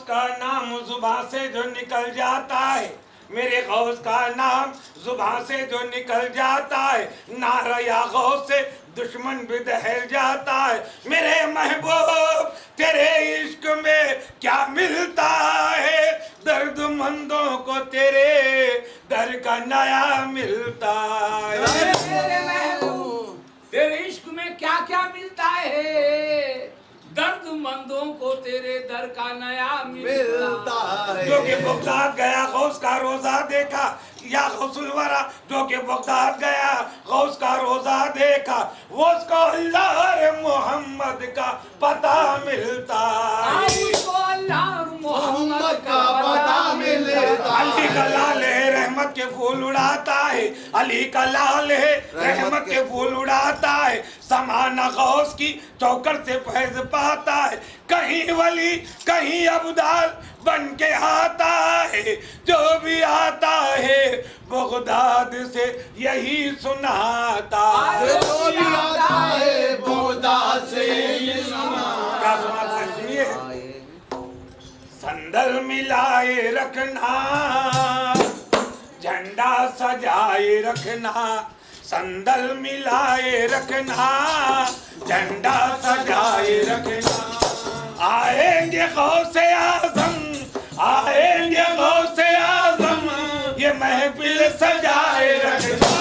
का नाम जुबान से जो निकल जाता है, मेरे गौस का नाम जुबान से जो निकल जाता है, नारा या गौस से दुश्मन भी दहल जाता है। मेरे महबूब तेरे इश्क में क्या मिलता है, दर्दमंदों को तेरे दर का नया मिलता है। मेरे महबूब तेरे इश्क में क्या क्या मिलता है, दर्दमंदों को तेरे दर का नया मिलता है। जो कि बगदाद गया गौस का रोजा देखा, या गौसुल वरा जो कि बगदाद गया गौस का रोजा देखा, वो उसको अल्लाह मोहम्मद का पता मिलता है। उसको अल्लाह मोहम्मद का पता मिलता है। अली का लाल है रहमत के फूल उड़ाता है, अली का लाल है रहमत के फूल उड़ाता है। समाना गौस की चौकर से फैज पाता है, कहीं वली कहीं अब्दाल बन के आता है। जो भी आता है बगदाद से यही सुनाता है। जो भी आता है बगदाद से यही सुनाता। क्या सुनाता है सुनिए। संदल मिलाए रखना, झंडा सजाए रखना, संदल मिलाए रखना, झंडा सजाए रखना। आएंगे गौसे आजम, आएंगे गौसे आजम, ये महफिल सजाए रखना।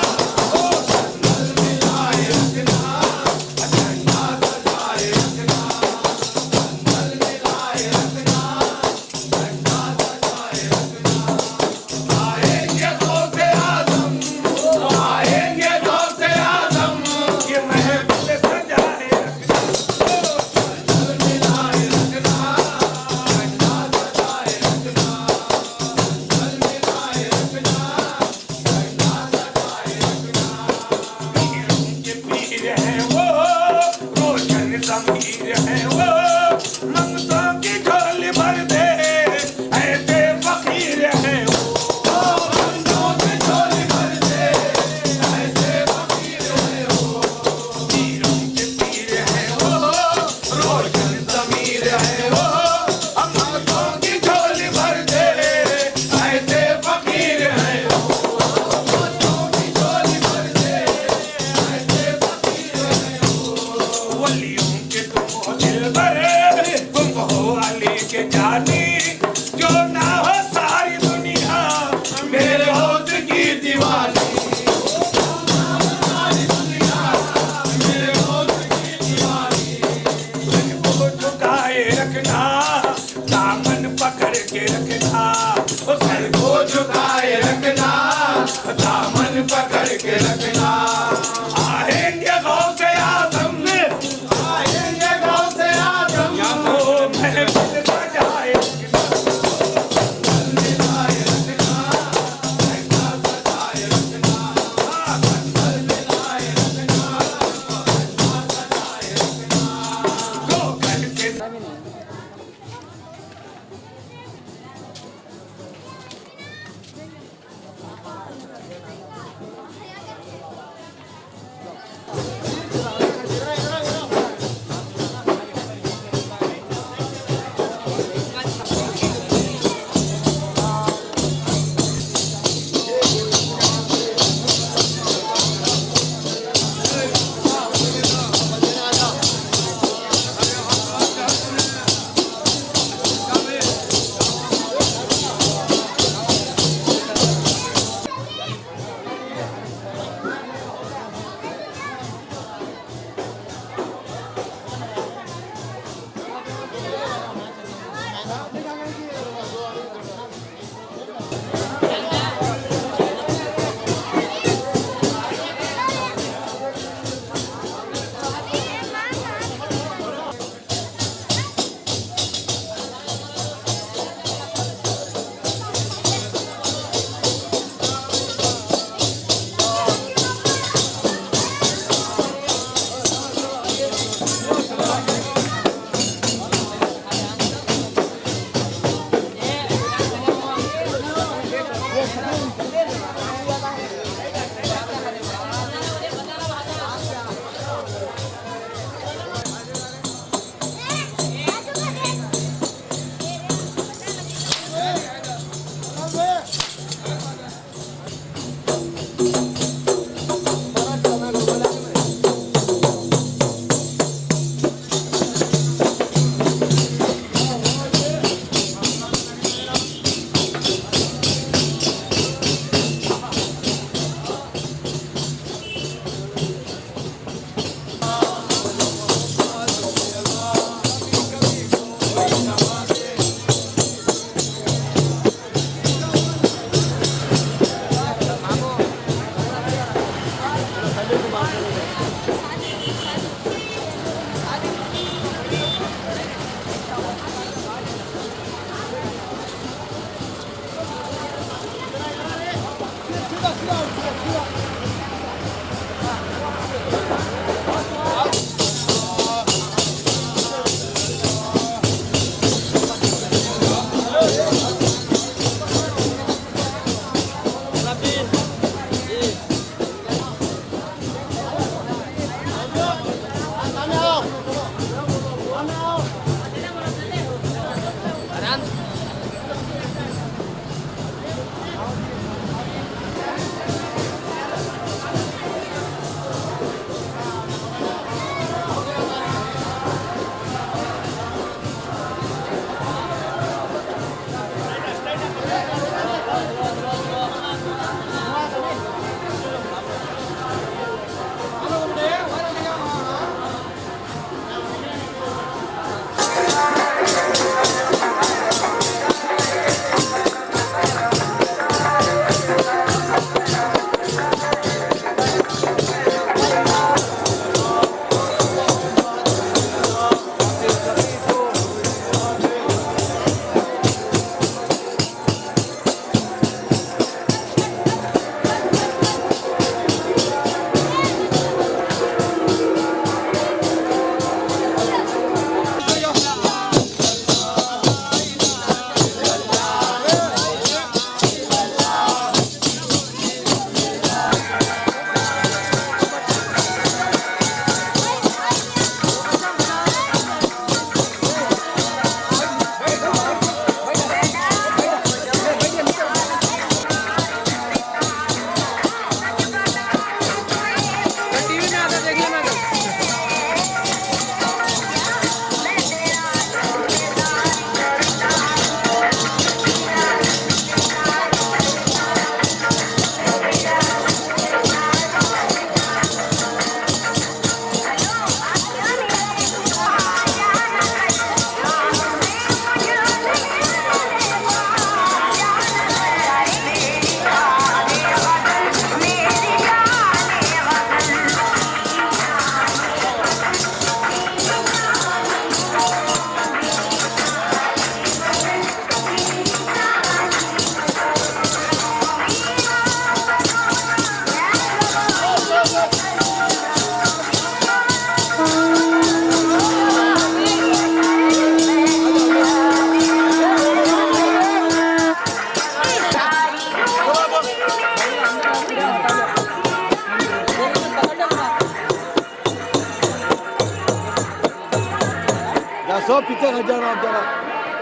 या सब पीछे खा जाओ आप जरा,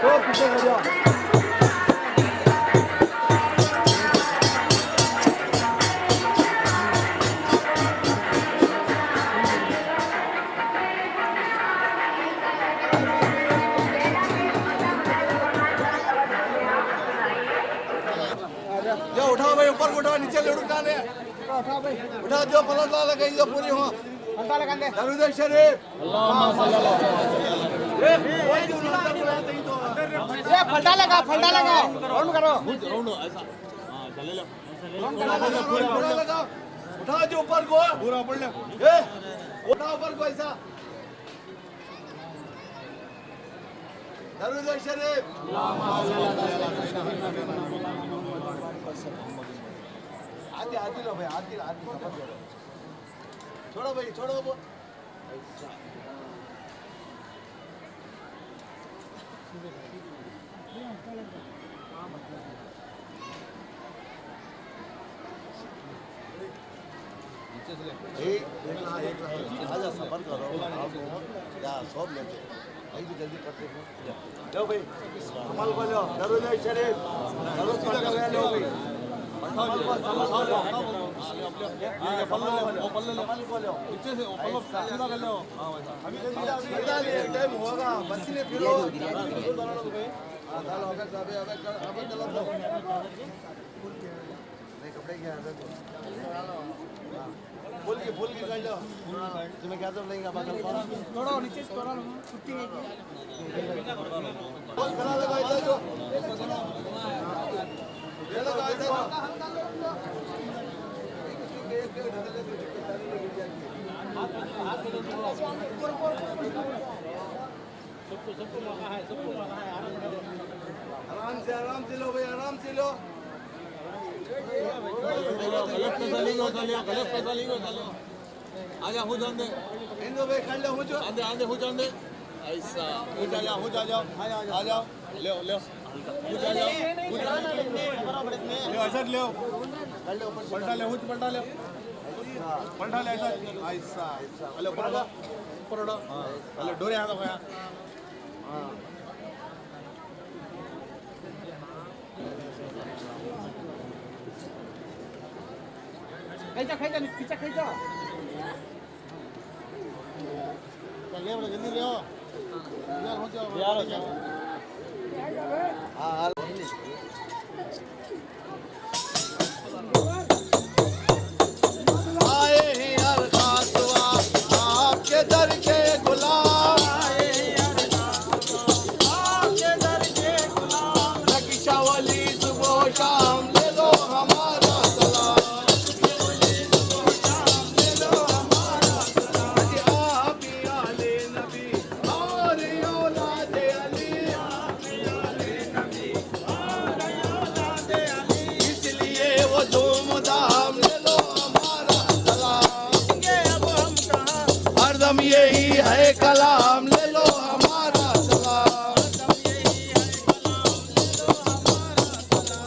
सब पीछे खा जाओ। जो उठाओ भाई, ऊपर उठाओ, नीचे ले उठा ले, उठाओ भाई, उठा जो पलट ला लगे जो पूरी हो। दरूद शरीफ ये फलटा लगा राउंड करो पूरा लगा, उठा जो ऊपर को पूरा ऊपर ले, उठा ऊपर को ऐसा। दरूद शरीफ आदि लो भाई, आदि छोड़ो भाई, छोड़ो वो। आजा सफर करो या सब लेते भाई भी जल्दी करते हो। लो भाई कमल को लो, दरूद शरीफ दरूद पढ़ कर लो भाई। टाइम होगा बसीने फिरो कपड़े क्या फूल की कर लो तुम्हें क्या सब लेंगे थोड़ा नीचे थोड़ा छुट्टी है खड़ा लगा ऐसा जो ये लगा ऐसा सबको मौका है आराम से लो भाई, आराम से लो। गलत पैसा लेंगे आजा हो जान दे इंदो भाई, खा लो हो जो आंदे हो जान दे ऐसा हो जा जाओ आ जाओ ले हो जा जाओ ले ऐसा ले पलटा ले ऐसा अरे ऊपर उड़ो अरे डोरे हाथ होया हां खाइजा पीछे खाइजा ले बड़ा जल्दी ले आओ यार हो जाओ हां आए हैं यार खासवा आपके दर के गुलाम, आए हैं यार खासवा आपके दर के गुलाम। नक्शा वाली सुबह शाम ले लो हमारा सलाम, यही है कलाम ले लो हमारा सलाम।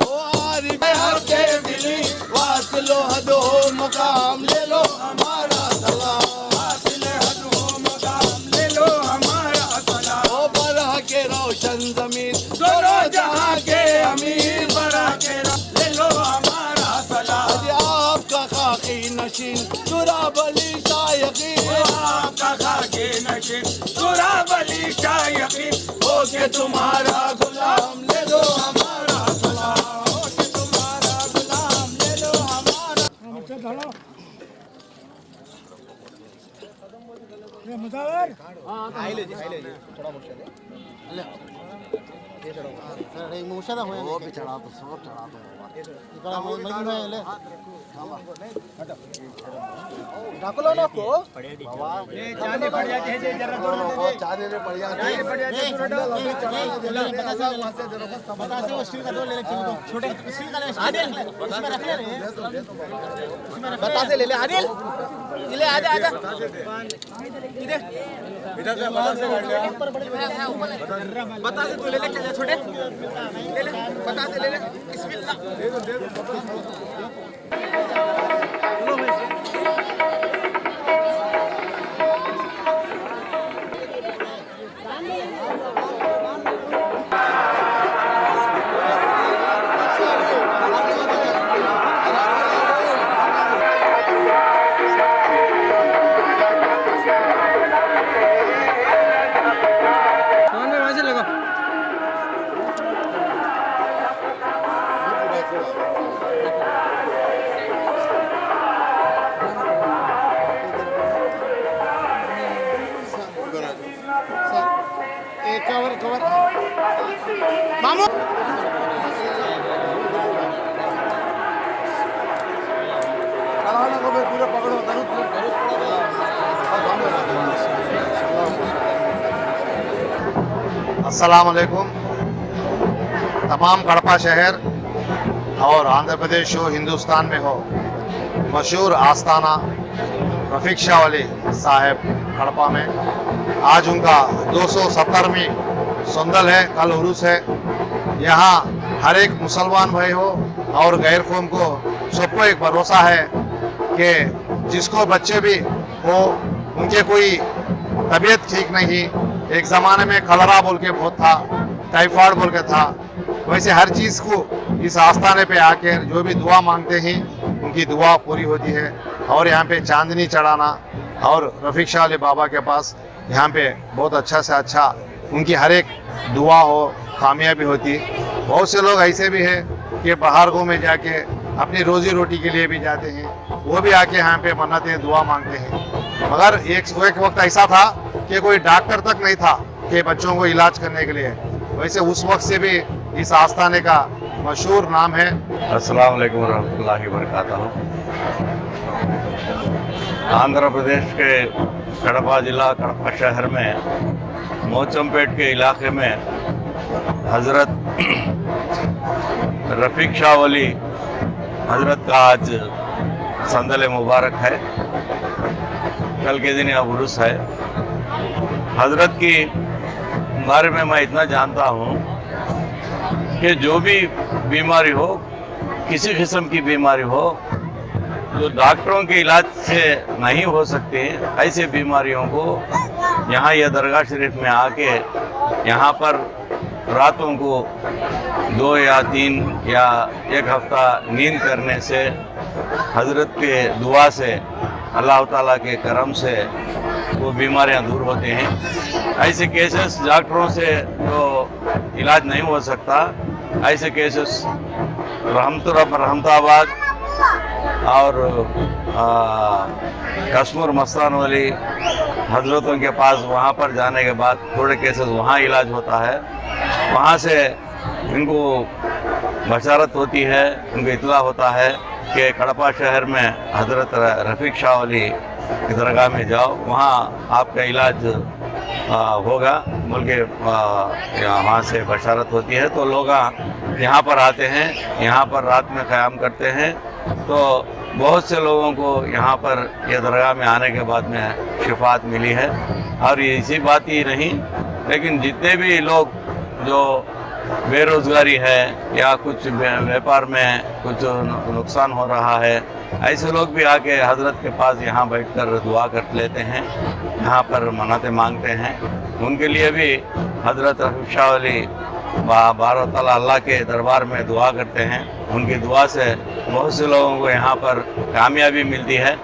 ओ आरिफ के दिली वासिलो हदो मकाम ले लो हमारा सलाम, वासिले हदो मकाम ले लो हमारा सलाम। ओ बरह के रोशन जमीन दोनों जहां के अमीर, बरह के ले लो हमारा सलाम। आपका खाकी नशीन सुराबली शायकीन, आपका खाकी नशीन सुराबली शायकीन, हो के तुम्हारा गुलाम ले लो हमारा सलाम, हो के तुम्हारा गुलाम ले लो हमारा। ये मुजावर हां हाई ले थोड़ा मुश्किल है ले ये चढ़ो सर एक मुश्किल है वो भी चढ़ा तो सब चढ़ा दो इधर मैं ले ढाको लो ना को बाबा ये जाने पड़ जाते हैं जरा तो जाने ने पड़ जाते हैं बता से वो स्टील का दो ले ले छोटे स्टील का ले आदिल इसमें रख ले बता से ले ले आदिल ये ले आजा इधर इधर से बता से काट ले बता से तू ले ले चल छोटे ले ले बता से ले ले बिस्मिल्लाह दे दो कवर कवर मामू पूरे पकड़ो अस्सलाम वालेकुम। तमाम कड़पा शहर और आंध्र प्रदेश हो, हिंदुस्तान में हो, मशहूर आस्थाना रफीक शाह वली साहब कड़पा में आज उनका 270वीं सुंदल है, कल उरूस है। यहाँ हर एक मुसलमान भाई हो और गैर कौम को सबको एक भरोसा है कि जिसको बच्चे भी हो उनके कोई तबीयत ठीक नहीं, एक ज़माने में कलरा बोल के बहुत था, टाइफाइड बोल के था, वैसे हर चीज़ को इस आस्थाने पे आकर जो भी दुआ मांगते हैं उनकी दुआ पूरी होती है। और यहाँ पे चांदनी चढ़ाना और रफीक शाह अली बाबा के पास यहाँ पे बहुत अच्छा से अच्छा उनकी हर एक दुआ हो कामयाबी होती। बहुत से लोग ऐसे भी हैं कि बाहर गाँव में जाके अपनी रोजी रोटी के लिए भी जाते हैं, वो भी आके यहाँ पे मन्नतें दुआ मांगते हैं। मगर एक वक्त ऐसा था कि कोई डॉक्टर तक नहीं था कि बच्चों को इलाज करने के लिए, वैसे उस वक्त से भी इस आस्थाने का मशहूर नाम है। अस्सलाम वालेकुम रहमतुल्लाहि व बरकातहू। आंध्र प्रदेश के कड़पा जिला कड़पा शहर में मोचमपेट के इलाके में हज़रत रफीक शाह वली हज़रत का आज संदल मुबारक है। कल के दिन अब उर्स है। हज़रत की बारे में मैं इतना जानता हूँ कि जो भी बीमारी हो, किसी किस्म की बीमारी हो, जो डॉक्टरों के इलाज से नहीं हो सकती, ऐसे बीमारियों को यहाँ यह दरगाह शरीफ में आके यहाँ पर रातों को 2 या 3 या 1 हफ्ता नींद करने से हज़रत के दुआ से, अल्लाह ताला के करम से वो बीमारियाँ दूर होती हैं। ऐसे केसेस डॉक्टरों से जो इलाज नहीं हो सकता, ऐसे केसेस रहमताबाद और कश्मीर मस्तान वाली हजरतों के पास, वहाँ पर जाने के बाद थोड़े केसेस वहाँ इलाज होता है। वहाँ से इनको बशारत होती है, उनको इतला होता है कि कड़पा शहर में हज़रत रफीक शाह वली की दरगाह में जाओ, वहाँ आपका इलाज होगा, बल्कि वहाँ से बशारत होती है। तो लोग यहाँ पर आते हैं, यहाँ पर रात में क़याम करते हैं। तो बहुत से लोगों को यहाँ पर यह दरगाह में आने के बाद में शिफात मिली है। और ये इसी बात ही नहीं, लेकिन जितने भी लोग जो बेरोज़गारी है या कुछ व्यापार में कुछ नुकसान हो रहा है, ऐसे लोग भी आके हज़रत के पास यहाँ बैठकर दुआ कर लेते हैं, यहाँ पर मन्नतें मांगते हैं। उनके लिए भी हज़रत रफीक शाह वली बारह ताला अल्लाह के दरबार में दुआ करते हैं। उनकी दुआ से बहुत से लोगों को यहाँ पर कामयाबी मिलती है।